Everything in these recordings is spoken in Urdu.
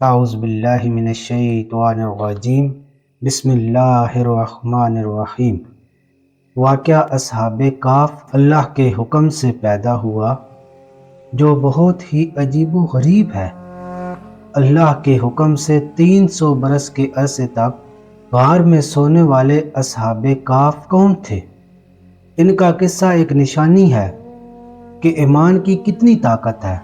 اعوذ باللہ من الشیطان الرجیم بسم اللہ الرحمن الرحیم۔ واقعہ اصحاب کہف اللہ کے حکم سے پیدا ہوا جو بہت ہی عجیب و غریب ہے۔ اللہ کے حکم سے 300 برس کے عرصے تک غار میں سونے والے اصحاب کہف کون تھے؟ ان کا قصہ ایک نشانی ہے کہ ایمان کی کتنی طاقت ہے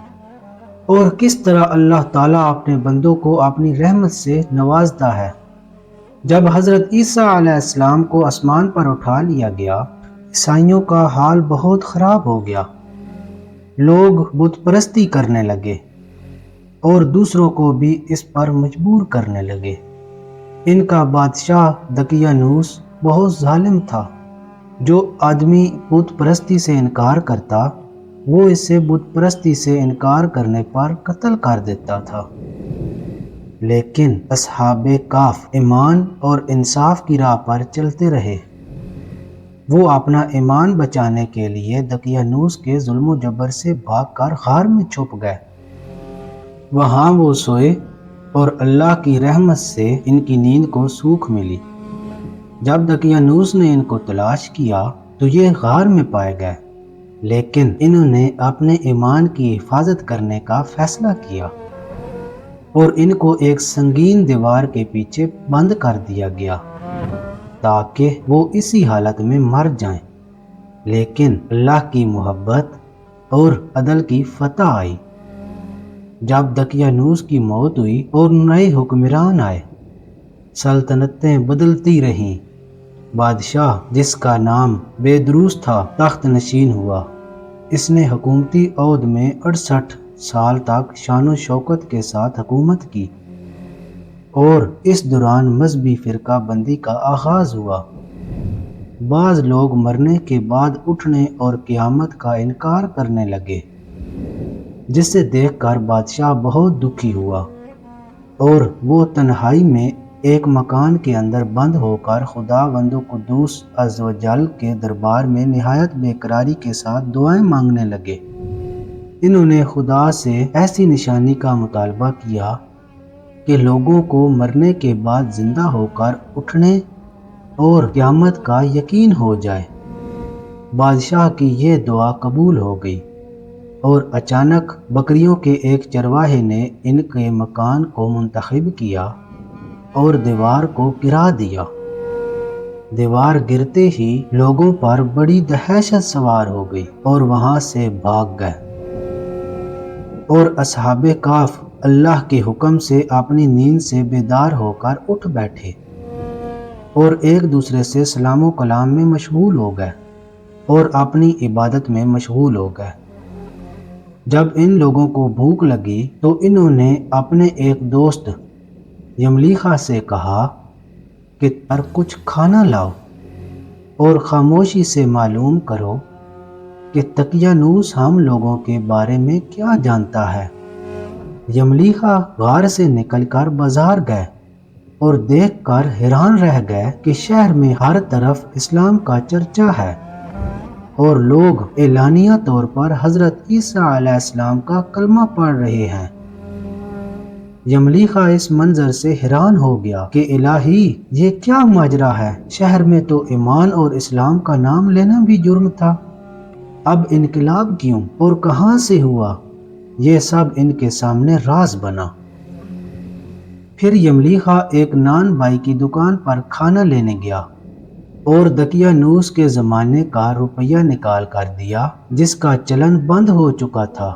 اور کس طرح اللہ تعالیٰ اپنے بندوں کو اپنی رحمت سے نوازتا ہے۔ جب حضرت عیسیٰ علیہ السلام کو آسمان پر اٹھا لیا گیا، عیسائیوں کا حال بہت خراب ہو گیا۔ لوگ بت پرستی کرنے لگے اور دوسروں کو بھی اس پر مجبور کرنے لگے۔ ان کا بادشاہ دقیانوس بہت ظالم تھا۔ جو آدمی بت پرستی سے انکار کرتا وہ اسے بت پرستی سے انکار کرنے پر قتل کر دیتا تھا۔ لیکن اصحاب کہف ایمان اور انصاف کی راہ پر چلتے رہے۔ وہ اپنا ایمان بچانے کے لیے دقیانوس کے ظلم و جبر سے بھاگ کر غار میں چھپ گئے۔ وہاں وہ سوئے اور اللہ کی رحمت سے ان کی نیند کو سوکھ ملی۔ جب دقیانوس نے ان کو تلاش کیا تو یہ غار میں پائے گئے، لیکن انہوں نے اپنے ایمان کی حفاظت کرنے کا فیصلہ کیا اور ان کو ایک سنگین دیوار کے پیچھے بند کر دیا گیا تاکہ وہ اسی حالت میں مر جائیں۔ لیکن اللہ کی محبت اور عدل کی فتح آئی۔ جب دقیانوس کی موت ہوئی اور نئے حکمران آئے، سلطنتیں بدلتی رہیں۔ بادشاہ جس کا نام بیدروس تھا تخت نشین ہوا۔ اس نے حکومتی عہد میں 68 سال تک شان و شوکت کے ساتھ حکومت کی اور اس دوران مذہبی فرقہ بندی کا آغاز ہوا۔ بعض لوگ مرنے کے بعد اٹھنے اور قیامت کا انکار کرنے لگے، جسے دیکھ کر بادشاہ بہت دکھی ہوا اور وہ تنہائی میں ایک مکان کے اندر بند ہو کر خداوند قدوس عز و جل کے دربار میں نہایت بے قراری کے ساتھ دعائیں مانگنے لگے۔ انہوں نے خدا سے ایسی نشانی کا مطالبہ کیا کہ لوگوں کو مرنے کے بعد زندہ ہو کر اٹھنے اور قیامت کا یقین ہو جائے۔ بادشاہ کی یہ دعا قبول ہو گئی اور اچانک بکریوں کے ایک چرواہے نے ان کے مکان کو منتخب کیا اور دیوار کو گرا دیا۔ دیوار گرتے ہی لوگوں پر بڑی دہشت سوار ہو گئی اور وہاں سے بھاگ گئے، اور اصحاب کہف اللہ کے حکم سے اپنی نیند سے بیدار ہو کر اٹھ بیٹھے اور ایک دوسرے سے سلام و کلام میں مشغول ہو گئے اور اپنی عبادت میں مشغول ہو گئے۔ جب ان لوگوں کو بھوک لگی تو انہوں نے اپنے ایک دوست یملیخا سے کہا کہ کچھ کھانا لاؤ اور خاموشی سے معلوم کرو کہ دقیانوس ہم لوگوں کے بارے میں کیا جانتا ہے۔ یملیخا غار سے نکل کر بازار گئے اور دیکھ کر حیران رہ گئے کہ شہر میں ہر طرف اسلام کا چرچا ہے اور لوگ اعلانیہ طور پر حضرت عیسیٰ علیہ السلام کا کلمہ پڑھ رہے ہیں۔ یملیخا اس منظر سے حیران ہو گیا کہ الہی، یہ کیا ماجرا ہے؟ شہر میں تو ایمان اور اسلام کا نام لینا بھی جرم تھا، اب انقلاب کیوں اور کہاں سے ہوا؟ یہ سب ان کے سامنے راز بنا۔ پھر یملیخا ایک نان بائی کی دکان پر کھانا لینے گیا اور دقیانوس کے زمانے کا روپیہ نکال کر دیا جس کا چلن بند ہو چکا تھا،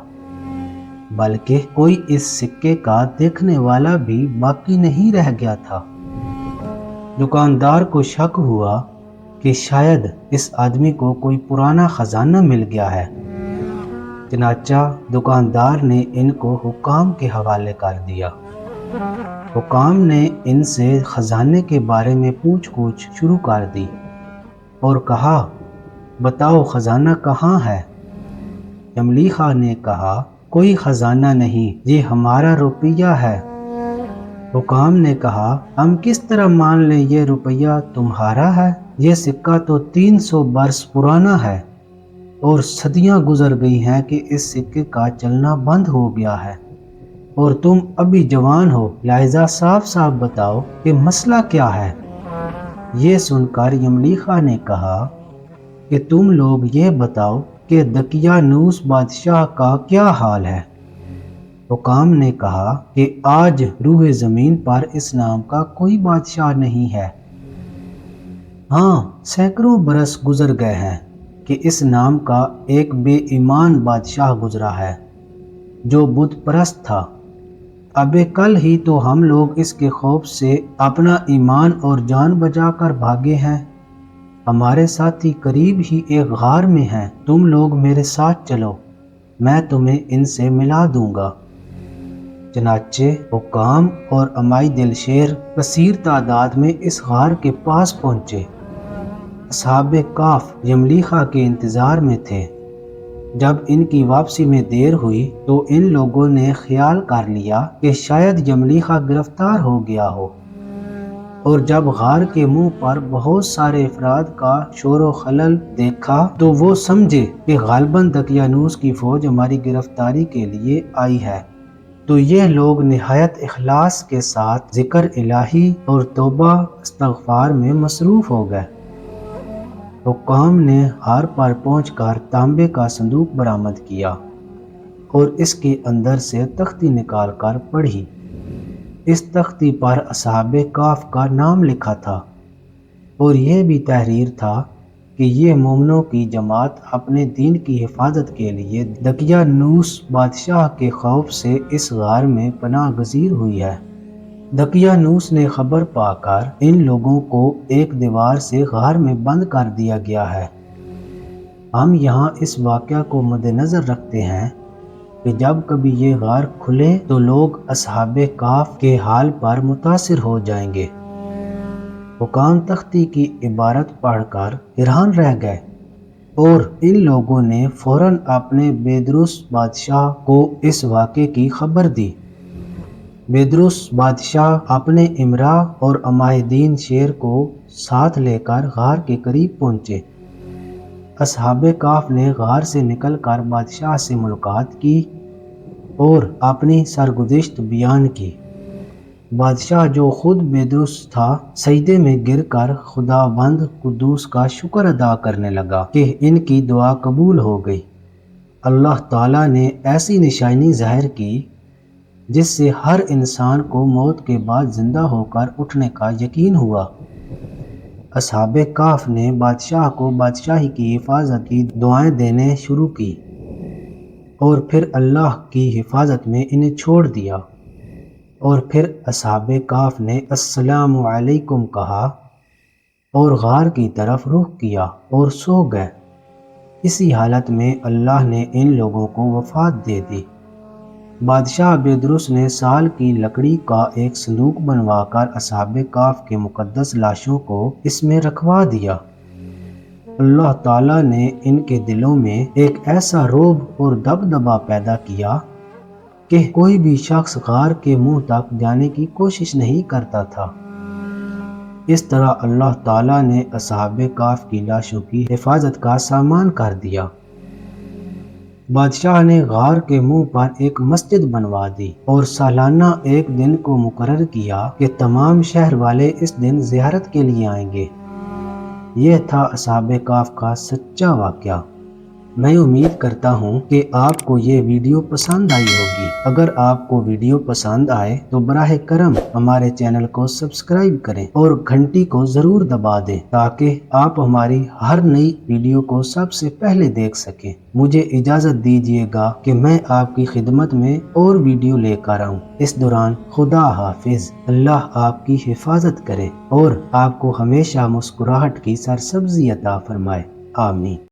بلکہ کوئی اس سکے کا دیکھنے والا بھی باقی نہیں رہ گیا تھا۔ دکاندار کو شک ہوا کہ شاید اس آدمی کو کوئی پرانا خزانہ مل گیا ہے، چنانچہ دکاندار نے ان کو حکام کے حوالے کر دیا۔ حکام نے ان سے خزانے کے بارے میں پوچھ گچھ شروع کر دی اور کہا، بتاؤ خزانہ کہاں ہے؟ یملیخا نے کہا، کوئی خزانہ نہیں، یہ ہمارا روپیہ ہے۔ حکام نے کہا، ہم کس طرح مان لیں یہ روپیہ تمہارا ہے؟ یہ سکہ تو 300 برس پرانا ہے اور صدیاں گزر گئی ہیں کہ اس سکے کا چلنا بند ہو گیا ہے اور تم ابھی جوان ہو، لہذا صاف صاف بتاؤ کہ مسئلہ کیا ہے۔ یہ سن کر یملیخا نے کہا کہ تم لوگ یہ بتاؤ کہ دقیانوس بادشاہ کا کیا حال ہے۔ حکام نے کہا کہ آج روح زمین پر اس نام کا کوئی بادشاہ نہیں ہے۔ ہاں، سینکڑوں برس گزر گئے ہیں کہ اس نام کا ایک بے ایمان بادشاہ گزرا ہے جو بت پرست تھا۔ ابے کل ہی تو ہم لوگ اس کے خوف سے اپنا ایمان اور جان بچا کر بھاگے ہیں۔ ہمارے ساتھی قریب ہی ایک غار میں ہیں، تم لوگ میرے ساتھ چلو، میں تمہیں ان سے ملا دوں گا۔ چنانچہ حکام اور امائی دل شیر کثیر تعداد میں اس غار کے پاس پہنچے۔ اصحاب کہف یملیخا کے انتظار میں تھے۔ جب ان کی واپسی میں دیر ہوئی تو ان لوگوں نے خیال کر لیا کہ شاید یملیخا گرفتار ہو گیا ہو، اور جب غار کے منہ پر بہت سارے افراد کا شور و خلل دیکھا تو وہ سمجھے کہ غالباً دقیانوس کی فوج ہماری گرفتاری کے لیے آئی ہے۔ تو یہ لوگ نہایت اخلاص کے ساتھ ذکر الہی اور توبہ استغفار میں مصروف ہو گئے۔ حکام نے غار پر پہنچ کر تانبے کا صندوق برآمد کیا اور اس کے اندر سے تختی نکال کر پڑھی۔ اس تختی پر اصحاب کہف کا نام لکھا تھا، اور یہ بھی تحریر تھا کہ یہ مومنوں کی جماعت اپنے دین کی حفاظت کے لیے دقیانوس بادشاہ کے خوف سے اس غار میں پناہ گزیر ہوئی ہے۔ دقیانوس نے خبر پا کر ان لوگوں کو ایک دیوار سے غار میں بند کر دیا گیا ہے۔ ہم یہاں اس واقعہ کو مد نظر رکھتے ہیں کہ جب کبھی یہ غار کھلے تو لوگ اصحاب کہف کے حال پر متاثر ہو جائیں گے۔ حکام تختی کی عبارت پڑھ کر حیران رہ گئے، اور ان لوگوں نے فوراً اپنے بیدروس بادشاہ کو اس واقعے کی خبر دی۔ بیدروس بادشاہ اپنے امراء اور عمائدین شیر کو ساتھ لے کر غار کے قریب پہنچے۔ اصحاب کہف نے غار سے نکل کر بادشاہ سے ملاقات کی اور اپنی سرگزشت بیان کی۔ بادشاہ جو خود بیدروس تھا سجدے میں گر کر خداوند قدوس کا شکر ادا کرنے لگا کہ ان کی دعا قبول ہو گئی۔ اللہ تعالیٰ نے ایسی نشانی ظاہر کی جس سے ہر انسان کو موت کے بعد زندہ ہو کر اٹھنے کا یقین ہوا۔ اصحاب کہف نے بادشاہ کو بادشاہی کی حفاظت کی دعائیں دینے شروع کی، اور پھر اللہ کی حفاظت میں انہیں چھوڑ دیا، اور پھر اصحاب کہف نے السلام علیکم کہا اور غار کی طرف رخ کیا اور سو گئے۔ اسی حالت میں اللہ نے ان لوگوں کو وفات دے دی۔ بادشاہ بیدروس نے سال کی لکڑی کا ایک صندوق بنوا کر اصحاب کہف کے مقدس لاشوں کو اس میں رکھوا دیا۔ اللہ تعالیٰ نے ان کے دلوں میں ایک ایسا رعب اور دبدبا پیدا کیا کہ کوئی بھی شخص غار کے منہ تک جانے کی کوشش نہیں کرتا تھا۔ اس طرح اللہ تعالیٰ نے اصحاب کہف کی لاشوں کی حفاظت کا سامان کر دیا۔ بادشاہ نے غار کے منہ پر ایک مسجد بنوا دی اور سالانہ ایک دن کو مقرر کیا کہ تمام شہر والے اس دن زیارت کے لیے آئیں گے۔ یہ تھا اصحاب کہف کا سچا واقعہ۔ میں امید کرتا ہوں کہ آپ کو یہ ویڈیو پسند آئی ہوگی۔ اگر آپ کو ویڈیو پسند آئے تو براہ کرم ہمارے چینل کو سبسکرائب کریں اور گھنٹی کو ضرور دبا دیں تاکہ آپ ہماری ہر نئی ویڈیو کو سب سے پہلے دیکھ سکیں۔ مجھے اجازت دیجیے گا کہ میں آپ کی خدمت میں اور ویڈیو لے کر آؤں۔ اس دوران خدا حافظ۔ اللہ آپ کی حفاظت کرے اور آپ کو ہمیشہ مسکراہٹ کی سرسبزی عطا فرمائے۔ آمین۔